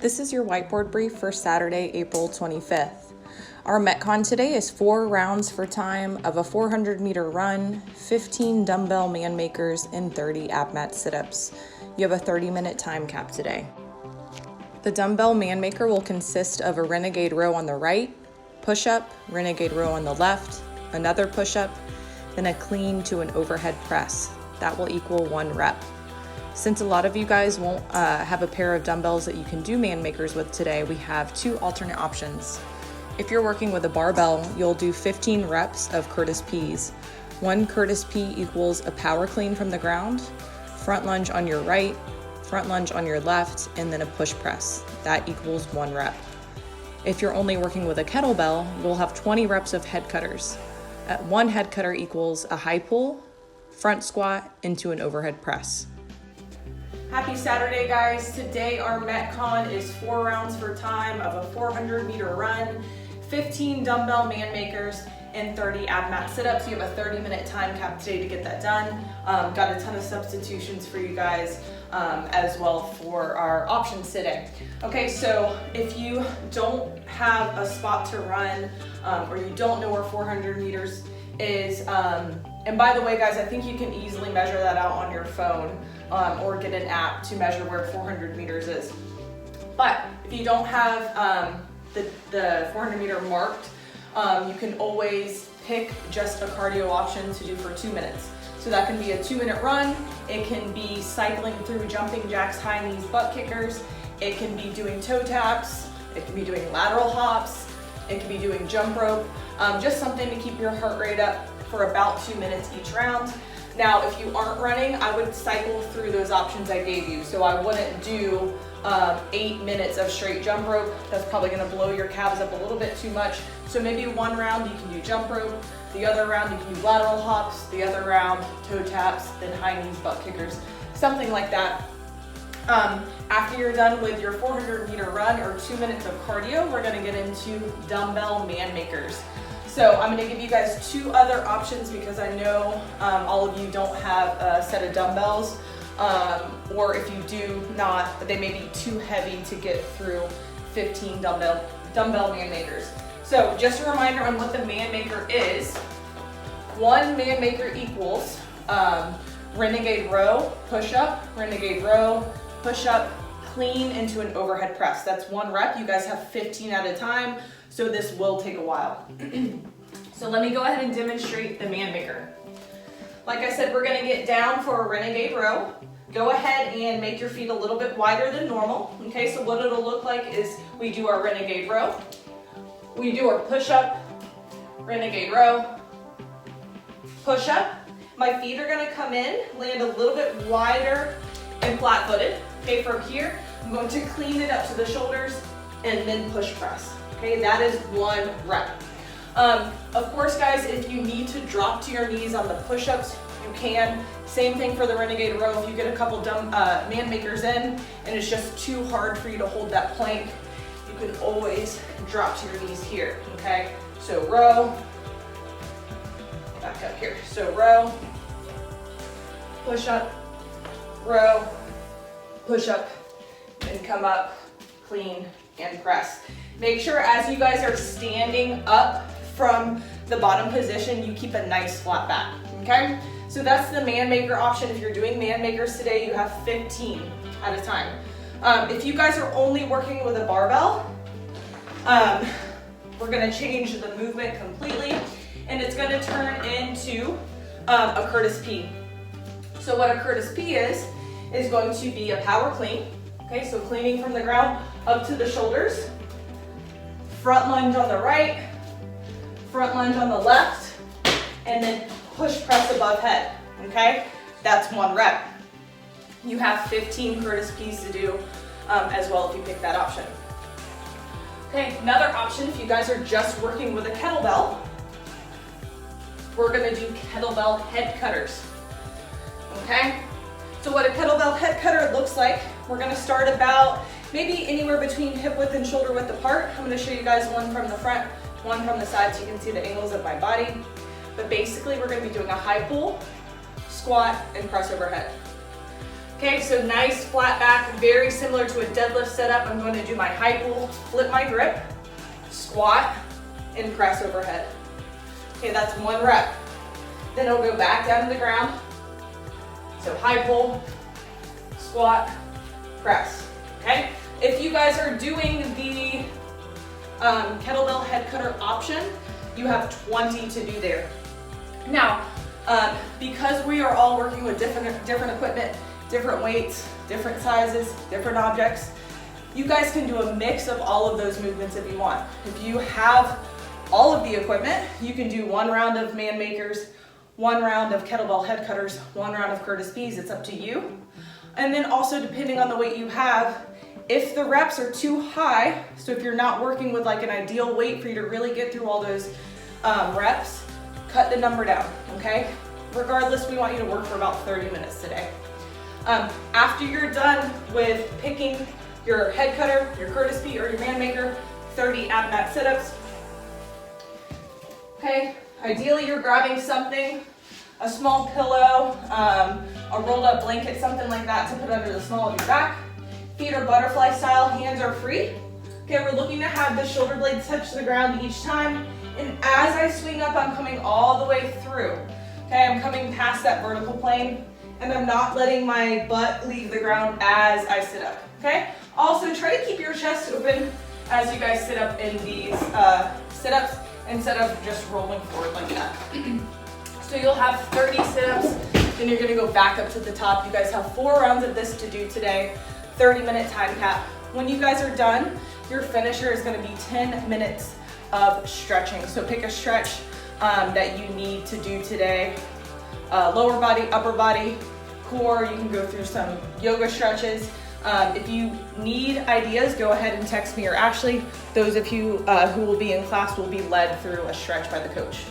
This is your whiteboard brief for Saturday, April 25th. Our Metcon today is 4 rounds for time of a 400-meter run, 15 dumbbell man makers, and 30 ab mat sit-ups. You have a 30-minute time cap today. The dumbbell man maker will consist of a renegade row on the right, push-up, renegade row on the left, another push-up, then a clean to an overhead press. That will equal 1 rep. Since a lot of you guys won't have a pair of dumbbells that you can do man makers with today, we have 2 alternate options. If you're working with a barbell, you'll do 15 reps of Curtis P's. 1 Curtis P equals a power clean from the ground, front lunge on your right, front lunge on your left, and then a push press. That equals 1 rep. If you're only working with a kettlebell, you'll have 20 reps of head cutters. 1 head cutter equals a high pull, front squat into an overhead press. Happy Saturday, guys. Today our Metcon is 4 rounds for time of a 400-meter run, 15 dumbbell man makers, and 30 ab mat sit-ups. You have a 30-minute time cap today to get that done. Got a ton of substitutions for you guys as well for our options today. Okay, so if you don't have a spot to run or you don't know where 400 meters is, and by the way, guys, I think you can easily measure that out on your phone or get an app to measure where 400 meters is. But if you don't have the 400 meter marked, you can always pick just a cardio option to do for 2 minutes. So that can be a 2-minute run. It can be cycling through jumping jacks, high knees, butt kickers. It can be doing toe taps. It can be doing lateral hops. It can be doing jump rope. Just something to keep your heart rate up for about 2 minutes each round. Now, if you aren't running, I would cycle through those options I gave you. So I wouldn't do 8 minutes of straight jump rope. That's probably gonna blow your calves up a little bit too much. So maybe 1 round you can do jump rope, the other round you can do lateral hops, the other round toe taps, then high knees, butt kickers, something like that. After you're done with your 400-meter run or 2 minutes of cardio, we're gonna get into dumbbell man makers. So I'm gonna give you guys 2 other options because I know all of you don't have a set of dumbbells, or if you do not, they may be too heavy to get through 15 dumbbell man makers. So just a reminder on what the man maker is. 1 man maker equals renegade row, push up, renegade row, push up, clean into an overhead press. That's 1 rep. You guys have 15 at a time, so this will take a while. So let me go ahead and demonstrate the man maker. Like I said, we're gonna get down for a renegade row. Go ahead and make your feet a little bit wider than normal. Okay, so what it'll look like is we do our renegade row, we do our push up, renegade row, push up. My feet are gonna come in, land a little bit wider and flat footed. Okay, from here, I'm going to clean it up to the shoulders and then push press. Okay, that is 1 rep. Of course, guys, if you need to drop to your knees on the push-ups, you can. Same thing for the renegade row. If you get a couple man makers in and it's just too hard for you to hold that plank, you can always drop to your knees here, okay? So row, back up here. So row, push up, row, push up, and come up, clean, and press. Make sure as you guys are standing up from the bottom position, you keep a nice flat back, okay? So that's the man maker option. If you're doing man makers today, you have 15 at a time. If you guys are only working with a barbell, we're gonna change the movement completely, and it's gonna turn into a Curtis P. So what a Curtis P is going to be a power clean. Okay, so cleaning from the ground up to the shoulders, front lunge on the right, front lunge on the left, and then push press above head, okay? That's 1 rep. You have 15 Curtis P's to do as well if you pick that option. Okay, another option, if you guys are just working with a kettlebell, we're gonna do kettlebell head cutters, okay? So what a kettlebell head cutter looks like, we're gonna start about maybe anywhere between hip width and shoulder width apart. I'm gonna show you guys 1 from the front, 1 from the side so you can see the angles of my body. But basically we're gonna be doing a high pull, squat, and press overhead. Okay, so nice flat back, very similar to a deadlift setup. I'm going to do my high pull, flip my grip, squat, and press overhead. Okay, that's 1 rep. Then I'll go back down to the ground. So high pull, squat, press, okay? If you guys are doing the kettlebell head cutter option, you have 20 to do there. Now, because we are all working with different equipment, different weights, different sizes, different objects, you guys can do a mix of all of those movements if you want. If you have all of the equipment, you can do 1 round of man makers, 1 round of kettlebell head cutters, 1 round of Curtis B's, it's up to you. And then also depending on the weight you have, if the reps are too high, so if you're not working with like an ideal weight for you to really get through all those reps, cut the number down, okay? Regardless, we want you to work for about 30 minutes today. After you're done with picking your head cutter, your Curtis B, or your man maker, 30 ab mat sit-ups. Okay, ideally you're grabbing something, a small pillow, a rolled up blanket, something like that to put under the small of your back. Feet are butterfly style, hands are free. Okay, we're looking to have the shoulder blades touch the ground each time. And as I swing up, I'm coming all the way through. Okay, I'm coming past that vertical plane and I'm not letting my butt leave the ground as I sit up, okay? Also, try to keep your chest open as you guys sit up in these sit-ups instead of just rolling forward like that. So you'll have 30 sit-ups, then you're gonna go back up to the top. You guys have 4 rounds of this to do today, 30-minute time cap. When you guys are done, your finisher is gonna be 10 minutes of stretching. So pick a stretch that you need to do today. Lower body, upper body, core, you can go through some yoga stretches. If you need ideas, go ahead and text me or Ashley. Those of you who will be in class will be led through a stretch by the coach.